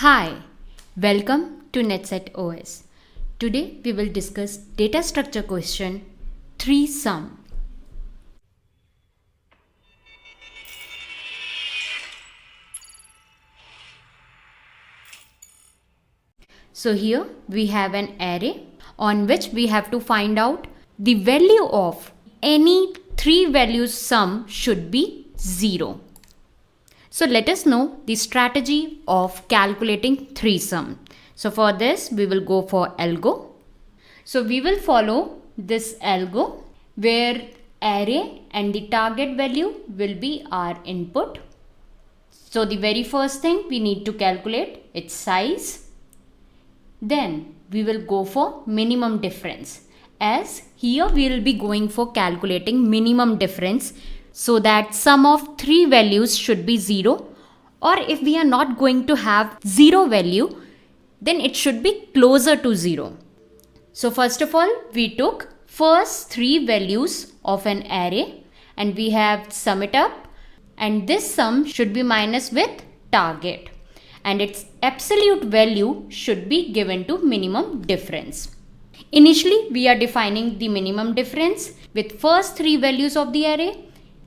Hi, welcome to NetSet OS. Today we will discuss data structure question 3 sum. So here we have an array on which we have to find out the value of any 3 values sum should be 0. So let us know the strategy of calculating 3 sum. So for this we will go for algo. So we will follow this algo where array and the target value will be our input. So the very first thing we need to calculate its size. Then we will go for minimum difference, as here we will be going for calculating minimum difference so that sum of 3 values should be 0, or if we are not going to have 0 value, then it should be closer to 0. So first of all, we took first 3 values of an array and we have sum it up, and this sum should be minus with target, and its absolute value should be given to minimum difference. Initially, we are defining the minimum difference with first 3 values of the array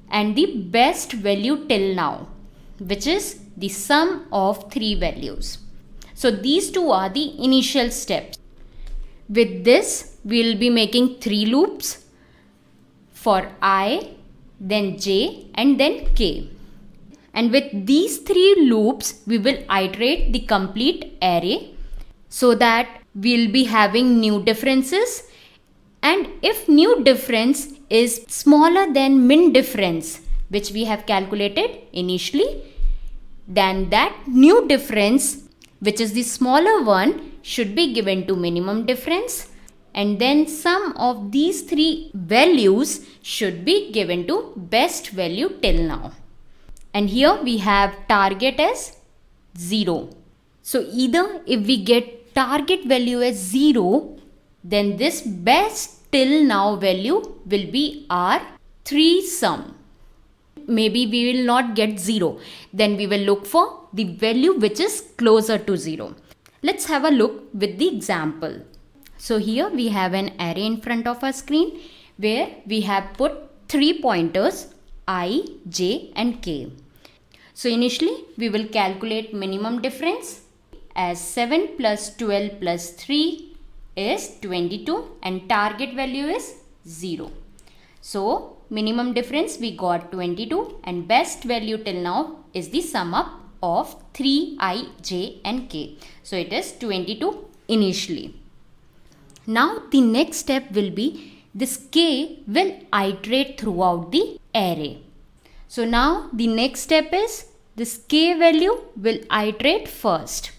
and the best value till now, which is the sum of 3 values. So these two are the initial steps. With this, we will be making 3 loops for I, then j, and then k. And with these 3 loops, we will iterate the complete array so that we will be having new differences. And if new difference is smaller than min difference, which we have calculated initially, then that new difference, which is the smaller one, should be given to minimum difference. And then sum of these 3 values should be given to best value till now. And here we have target as 0. So either if we get target value as 0, then this best till now value will be our 3 sum. Maybe we will not get 0. Then we will look for the value which is closer to 0. Let's have a look with the example. So here we have an array in front of our screen where we have put 3 pointers I, j, and k. So initially we will calculate minimum difference as 7 plus 12 plus 3 is 22 and target value is 0. So minimum difference we got 22 and best value till now is the sum up of 3 I, j, and k. So it is 22 initially. Now the next step will be this k will iterate throughout the array. So now the next step is this k value will iterate first.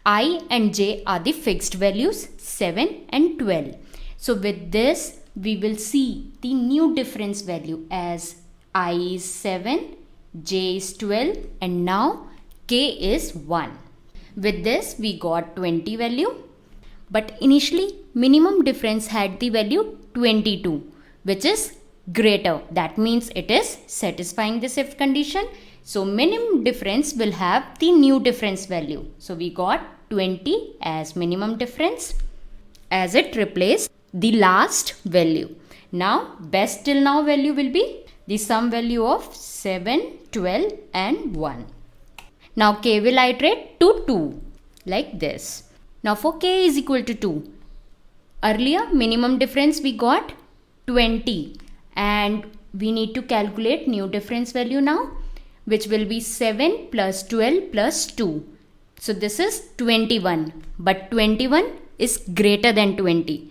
I and j are the fixed values 7 and 12. So with this we will see the new difference value as I is 7, j is 12, and now k is 1. With this we got 20 value, but initially minimum difference had the value 22, which is greater. That means it is satisfying this if condition. So minimum difference will have the new difference value. So we got 20 as minimum difference as it replaced the last value. Now best till now value will be the sum value of 7, 12, and 1. Now k will iterate to 2 like this. Now for k is equal to 2. Earlier minimum difference we got 20 and we need to calculate new difference value now, which will be 7 plus 12 plus 2. So this is 21, but 21 is greater than 20.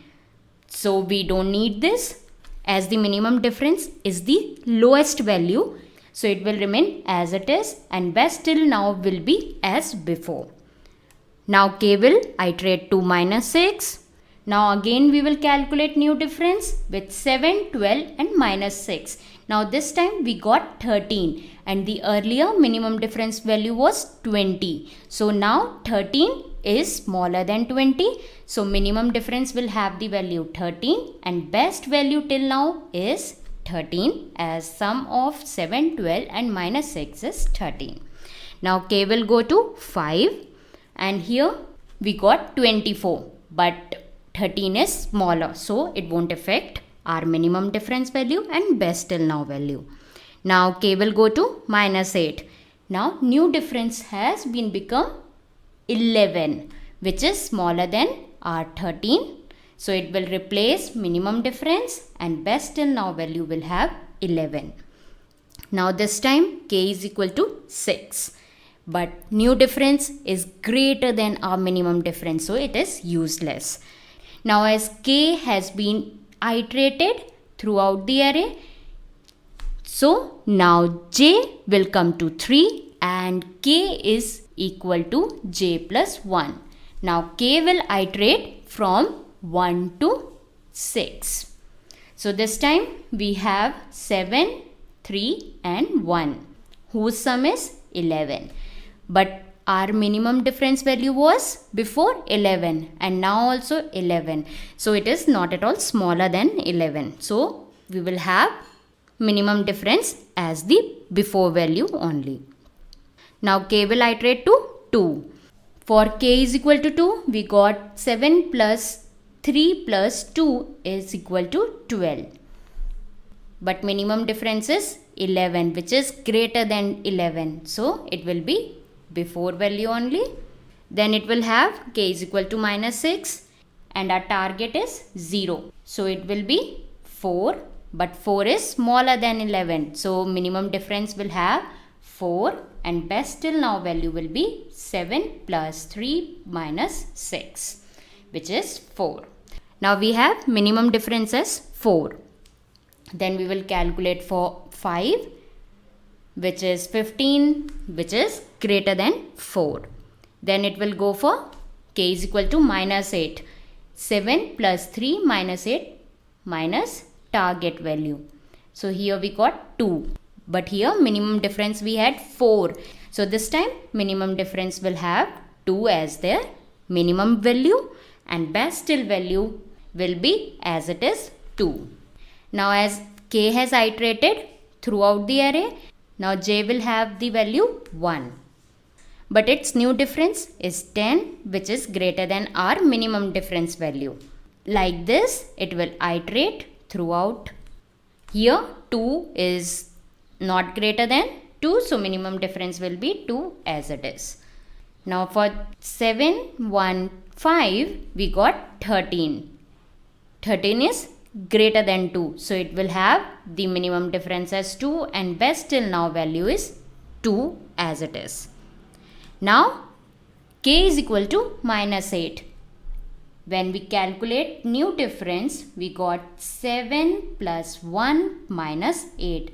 So we don't need this as the minimum difference is the lowest value. So it will remain as it is and best till now will be as before. Now k will iterate to minus 6. Now again we will calculate new difference with 7, 12 and minus 6. Now this time we got 13 and the earlier minimum difference value was 20. So now 13 is smaller than 20. So minimum difference will have the value 13 and best value till now is 13 as sum of 7, 12 and minus 6 is 13. Now k will go to 5. and here we got 24, but 13 is smaller, so it won't affect our minimum difference value and best till now value. Now k will go to minus 8. Now new difference has been become 11, which is smaller than our 13. So it will replace minimum difference and best till now value will have 11. Now this time k is equal to 6. But new difference is greater than our minimum difference, so it is useless. Now as k has been iterated throughout the array, so now j will come to 3 and k is equal to j plus 1. Now k will iterate from 1 to 6. So this time we have 7, 3 and 1 whose sum is 11. But our minimum difference value was before 11 and now also 11. So it is not at all smaller than 11. So we will have minimum difference as the before value only. Now k will iterate to 2. For k is equal to 2, we got 7 plus 3 plus 2 is equal to 12. But minimum difference is 11, which is greater than 11. So it will be before value only. Then it will have k is equal to minus 6 and our target is 0. So it will be 4, but 4 is smaller than 11. So minimum difference will have 4 and best till now value will be 7 plus 3 minus 6, which is 4. Now we have minimum difference as 4. Then we will calculate for 5, which is 15, which is greater than 4. Then it will go for k is equal to minus 8. 7 plus 3 minus 8 minus target value. So here we got 2. But here minimum difference we had 4. So this time minimum difference will have 2 as their minimum value and best till value will be as it is 2. Now as k has iterated throughout the array, now j will have the value 1. But its new difference is 10, which is greater than our minimum difference value. Like this, it will iterate throughout. Here 2 is not greater than 2, so minimum difference will be 2 as it is. Now for 7, 1, 5, we got 13. 13 is greater than 2, so it will have the minimum difference as 2 and best till now value is 2 as it is. Now k is equal to minus 8. When we calculate new difference, we got 7 plus 1 minus 8.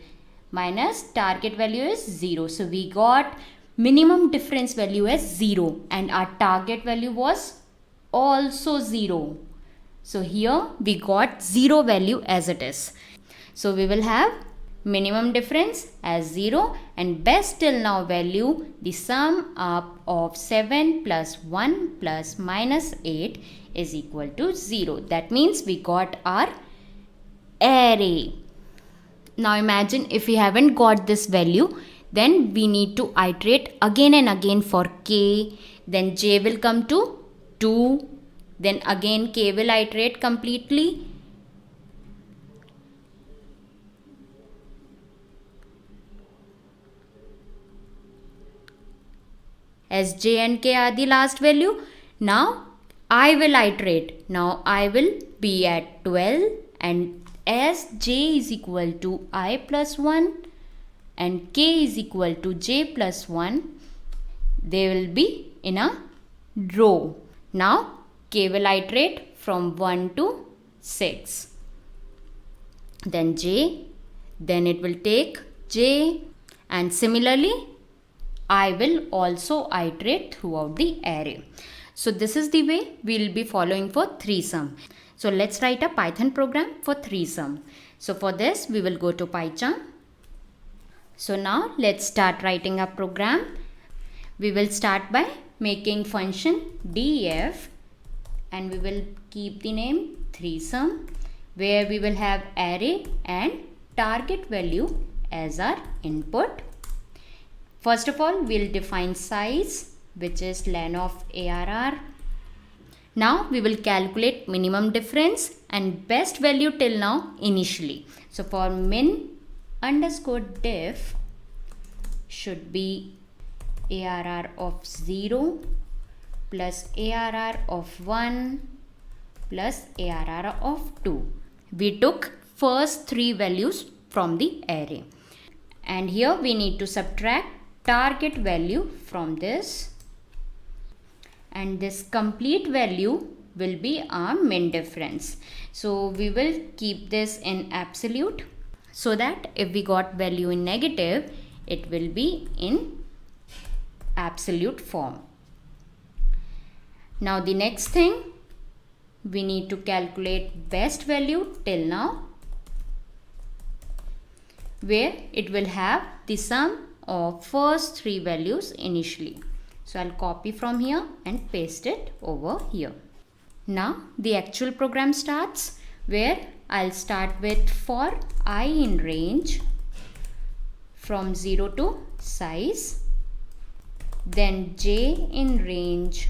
Minus target value is 0. So we got minimum difference value as 0 and our target value was also 0. So here we got 0 value as it is. So we will have minimum difference as 0 and best till now value, the sum up of 7 plus 1 plus minus 8 is equal to 0. That means we got our array. Now imagine if we haven't got this value, then we need to iterate again and again for k, then j will come to 2, then again k will iterate completely. As j and k are the last value, now I will iterate. Now I will be at 12 and as j is equal to I plus 1 and k is equal to j plus 1, they will be in a row. Now k will iterate from 1 to 6. Then j, then it will take j, and similarly I will also iterate throughout the array. So this is the way we will be following for 3sum. So let's write a Python program for 3sum. So for this we will go to PyCharm. So now let's start writing a program. We will start by making function def and we will keep the name 3sum, where we will have array and target value as our input. First of all, we'll define size, which is len of ARR. Now we will calculate minimum difference and best value till now initially. So for min underscore diff should be ARR of 0 plus ARR of 1 plus ARR of 2. We took first three values from the array. And here we need to subtract target value from this. And this complete value will be our min difference. So we will keep this in absolute so that if we got value in negative, it will be in absolute form. Now the next thing, we need to calculate best value till now, where it will have the sum of first three values initially. So I'll copy from here and paste it over here. Now the actual program starts, where I'll start with for I in range from 0 to size, then j in range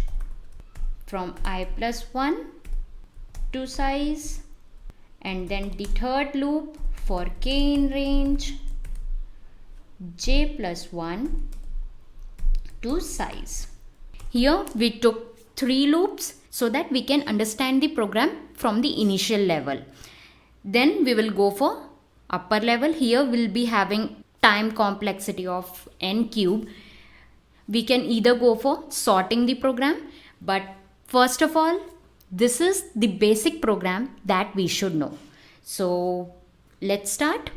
from I plus 1 to size, and then the third loop for k in range j plus 1 to size. Here we took 3 loops so that we can understand the program from the initial level. Then we will go for upper level. Here we'll be having time complexity of n cube. We can either go for sorting the program, but first of all, this is the basic program that we should know. So let's start.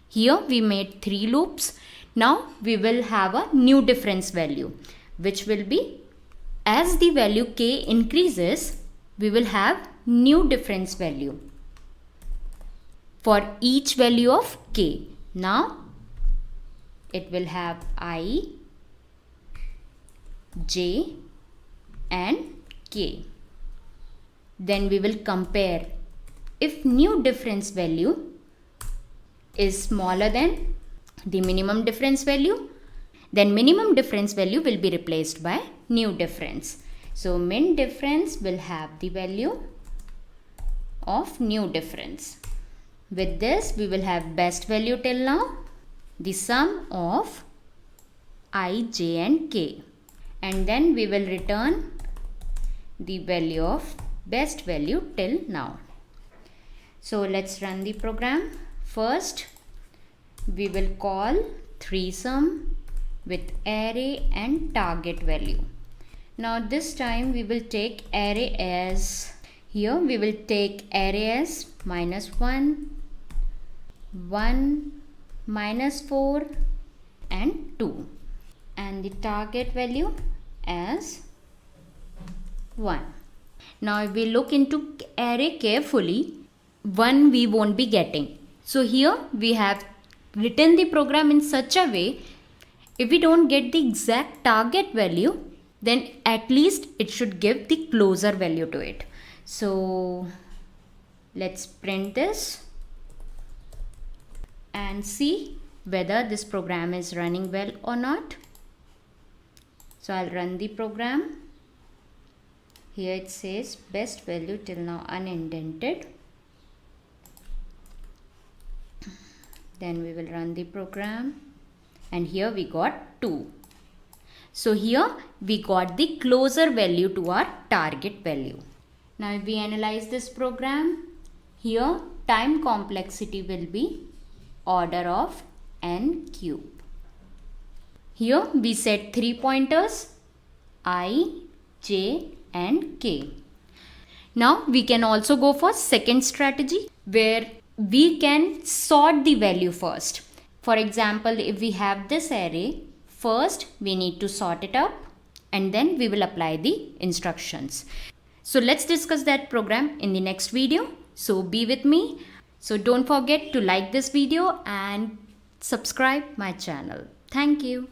Here we made 3 loops. Now we will have a new difference value, which will be, as the value k increases, we will have new difference value for each value of k. Now it will have I, j and k. Then we will compare. If new difference value is smaller than the minimum difference value, then minimum difference value will be replaced by new difference. So min difference will have the value of new difference. With this we will have best value till now, the sum of I, j and k, and then we will return the value of best value till now. So let's run the program. First we will call threesome with array and target value. Now this time we will take array as, here we will take array as -1, 1, -4 and 2, and the target value as 1. Now if we look into array carefully, 1 we won't be getting. So here we have written the program in such a way, if we don't get the exact target value, then at least it should give the closer value to it. So let's print this and see whether this program is running well or not. So I'll run the program. Here it says best value till now unindented. Then we will run the program, and here we got 2. So here we got the closer value to our target value. Now if we analyze this program, here time complexity will be order of n cube. Here we set 3 pointers, I, j and k. Now we can also go for second strategy, where we can sort the value first. For example, if we have this array, first we need to sort it up and then we will apply the instructions. So let's discuss that program in the next video. So be with me. So don't forget to like this video and subscribe my channel. Thank you.